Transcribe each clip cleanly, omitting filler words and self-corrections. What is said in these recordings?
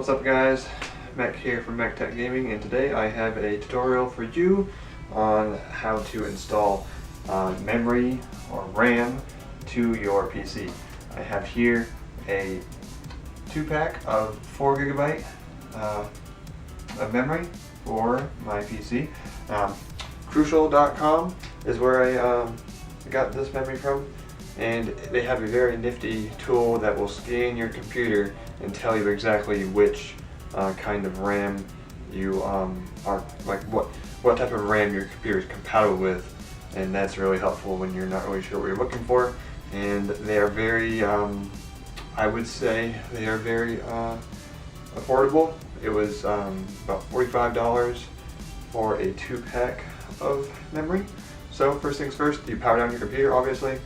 What's up guys, Mac here from MacTech Gaming, and today I have a tutorial for you on how to install memory or RAM to your PC. I have here a 2-pack of 4 GB of memory for my PC. Crucial.com is where I got this memory from, and they have a very nifty tool that will scan your computer and tell you exactly which kind of RAM you are, like what type of RAM your computer is compatible with, and that's really helpful when you're not really sure what you're looking for. And they are very, I would say they are very affordable. It was about $45 for a 2-pack of memory. So first things first, you power down your computer obviously,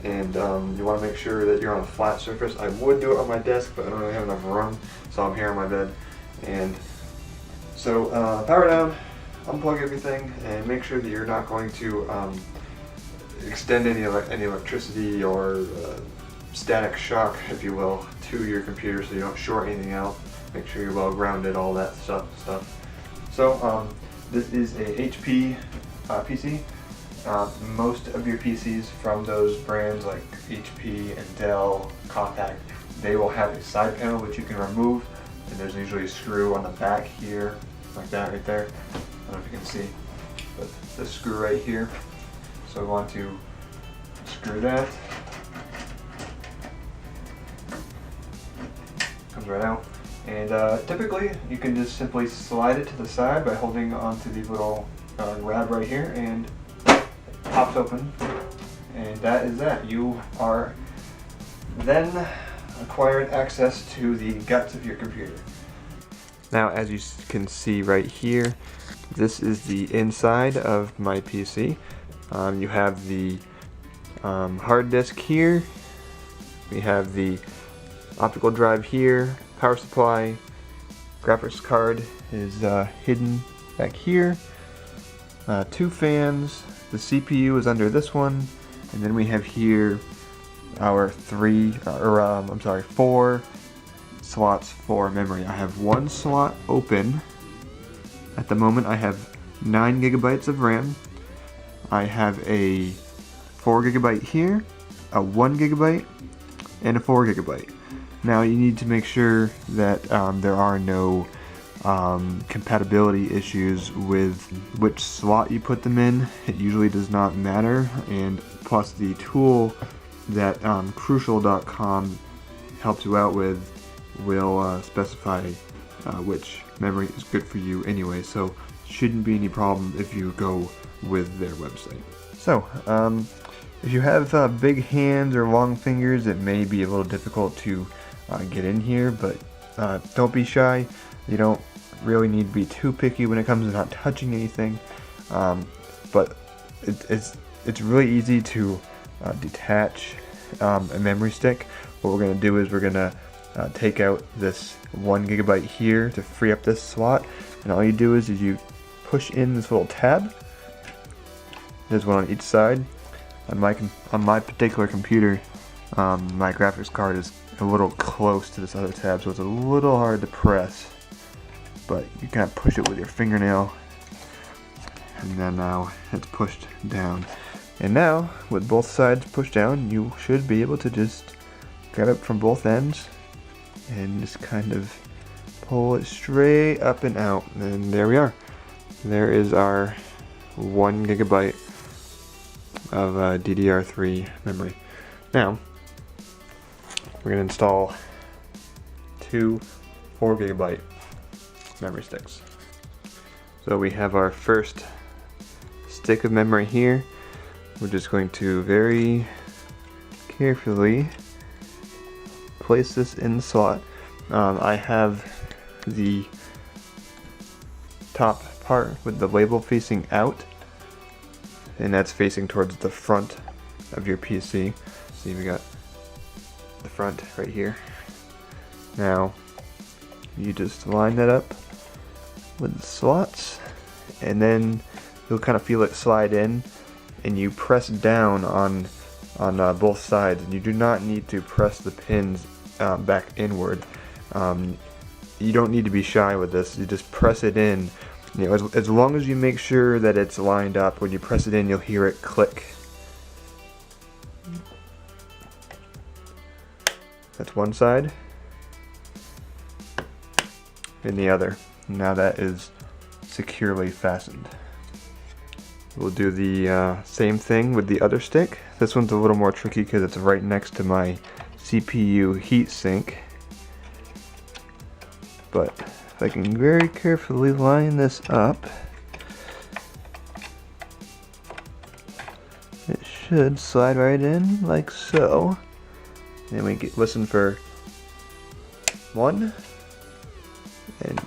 and you want to make sure that you're on a flat surface. I would do it on my desk, but I don't really have enough room, so I'm here on my bed. And so power down, unplug everything, and make sure that you're not going to extend any electricity or static shock, if you will, to your computer, so you don't short anything out. Make sure you're well grounded, all that stuff. So this is a HP PC. Most of your PCs from those brands like HP and Dell, Compaq, they will have a side panel which you can remove, and there's usually a screw on the back here, like that right there. I don't know if you can see, but this screw right here. So we want to screw that. Comes right out. And typically you can just simply slide it to the side by holding onto the little grab right here, and it pops open, and that is that. You are then acquired access to the guts of your computer. Now, as you can see right here, this is the inside of my PC. You have the hard disk here, we have the optical drive here, power supply, graphics card is hidden back here, 2 fans, the CPU is under this one, and then we have here our 4 slots for memory. I have 1 slot open. At the moment I have 9 GB of RAM. I have a 4 GB here, a 1 GB, and a 4 GB. Now you need to make sure that there are no compatibility issues with which slot you put them in. It usually does not matter, and plus the tool that Crucial.com helps you out with will specify which memory is good for you anyway, so shouldn't be any problem if you go with their website. So if you have big hands or long fingers, it may be a little difficult to get in here, but don't be shy. You don't really need to be too picky when it comes to not touching anything, but it's really easy to detach a memory stick. What we're going to do is we're going to take out this 1 GB here to free up this slot, and all you do is you push in this little tab. There's one on each side. On my particular computer, my graphics card is a little close to this other tab, so it's a little hard to press, but you kind of push it with your fingernail, and then now it's pushed down. And now, with both sides pushed down, you should be able to just grab it from both ends and just kind of pull it straight up and out. And there we are. There is our 1 GB of DDR3 memory. Now, we're going to install 2 4 GB memory sticks. So we have our first stick of memory here. We're just going to very carefully place this in the slot. I have the top part with the label facing out, and that's facing towards the front of your PC. See, we got the front right here. Now you just line that up with the slots, and then you'll kind of feel it slide in, and you press down on both sides, and you do not need to press the pins back inward. you don't need to be shy with this. You just press it in. You know, as long as you make sure that it's lined up, when you press it in, you'll hear it click. That's one side, and the other. Now that is securely fastened. We'll do the same thing with the other stick. This one's a little more tricky because it's right next to my CPU heatsink. But if I can very carefully line this up, it should slide right in like so. And we listen for 1 and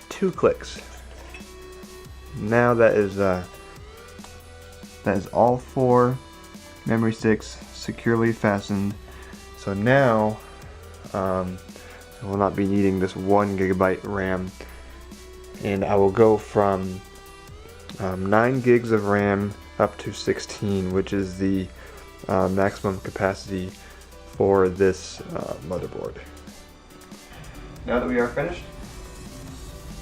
2 clicks. Now that is all 4 memory sticks securely fastened. So now I will not be needing this 1 GB RAM, and I will go from 9 gigs of RAM up to 16, which is the maximum capacity for this motherboard. Now that we are finished,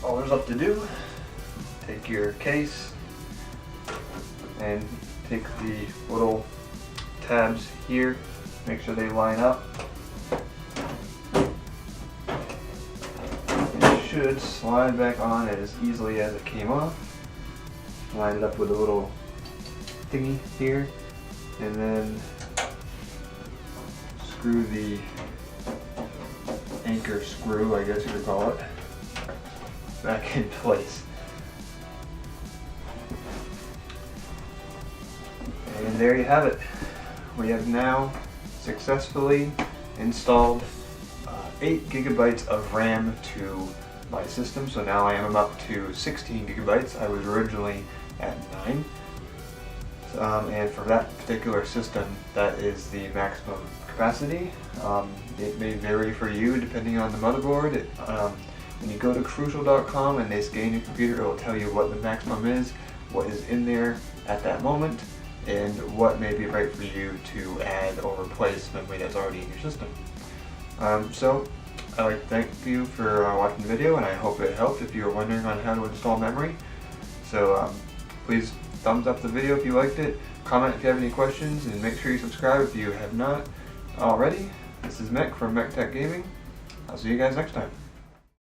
all there's left to do, take your case and take the little tabs here, make sure they line up. It should slide back on as easily as it came off. Line it up with a little thingy here, and then screw the anchor screw, I guess you could call it, back in place. And there you have it. We have now successfully installed 8 gigabytes of RAM to my system. So now I am up to 16 gigabytes. I was originally at 9. And for that particular system, that is the maximum capacity. It may vary for you depending on the motherboard. When you go to Crucial.com and they scan your computer, it will tell you what the maximum is, what is in there at that moment, and what may be right for you to add or replace memory that's already in your system. So I'd like to thank you for watching the video, and I hope it helped if you were wondering on how to install memory. So please thumbs up the video if you liked it, comment if you have any questions, and make sure you subscribe if you have not already. This is Mick from MechTech Gaming. I'll see you guys next time.